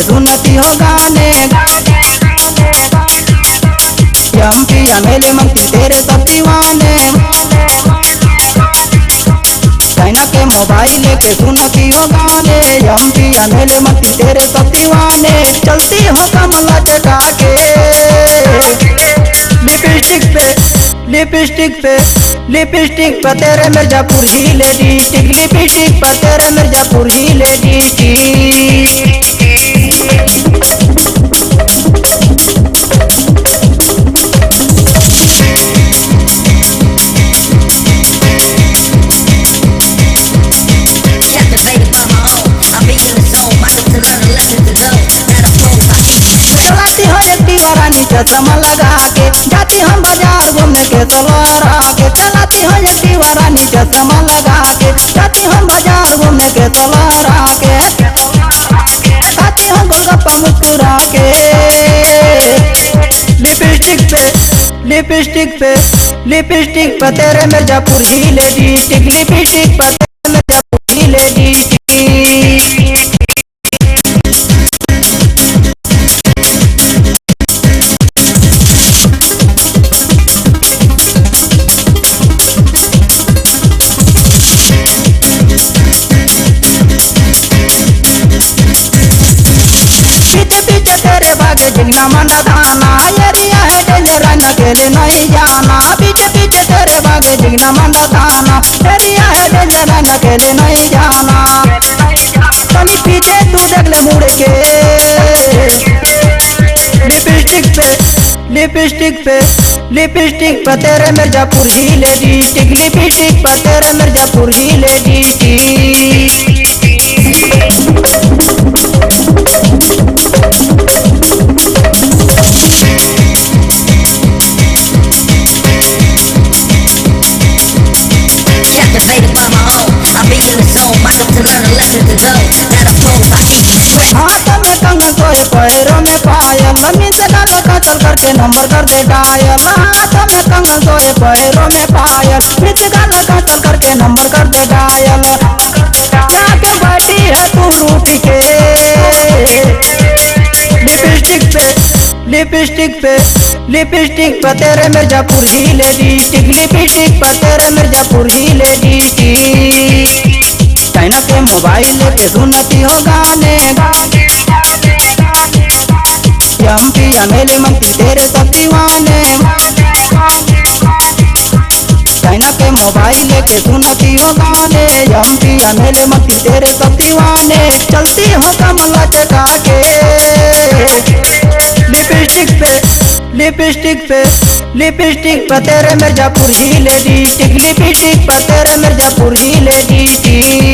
लेके सुनती हो गाने। एमपी एमएलए मंत्री तेरे सब दीवाने। चाइना के मोबाइल लेके सुनती हो गाने। एमपी एमएलए मंत्री तेरे सब दीवाने। चलती हो कमर लटका के लिपस्टिक पे तेरे मिर्जापुर ही लेडी टिक। लिपस्टिक पे तेरे मिर्जापुर ही लेडी टिक। चलाती हो एक्टिवा रानी चश्मा लगा के। जाती हम बाजार घूमने के सलवारा के। चलाती हो एक्टिवा रानी चश्मा लगा के। जाती हम बाजार घूमने के सलवारा के। खाती हम गोलगप्पा मुस्कुरा के। लिपस्टिक पे तेरे मिर्जापुर ही लेडी टिक। लिपस्टिक पे तेरे मिर्जापुर ही लेडी टिक। जिगना मना दाना एरिया है डेंजर अकेले नहीं जाना। पीछे पीछे तेरे भागे जिगना मना दाना एरिया है डेंजर अकेले नहीं जाना। कभी पीछे तू देख ले मुड़ के। लिपस्टिक पे तेरे मिर्जापुर ही लेडी टिक। लिपस्टिक पे तेरे मिर्जापुर ही लेडी टिक। हाथ में कंगन सोए पैरों में पायल। जमीन से डाले काचल करके नंबर कर दे डायल। हाथ में कंगन सोए पैरों में पायल। जमीन से डाले काचल करके नंबर कर दे डायल। क्या क्यों बैठी है तू रूठ के। लिपस्टिक पे तेरे मिर्जापुर ही लेडी टिक। लिपस्टिक पे तेरे मिर्जापुर ही लेडी टिक। चाइना के मोबाइल लेके सुनती हो गाने। एमपी एमएलए मंत्री तेरे सब दीवाने। चाइना के मोबाइल लेके सुनती हो गाने। एमपी एमएलए मंत्री तेरे सब दीवाने। चलती हो कमर लटका के। लिपस्टिक पे तेरे मिर्जापुर ही लेडी टिक। लिपस्टिक पे तेरे मिर्जापुर ही लेडी टिक।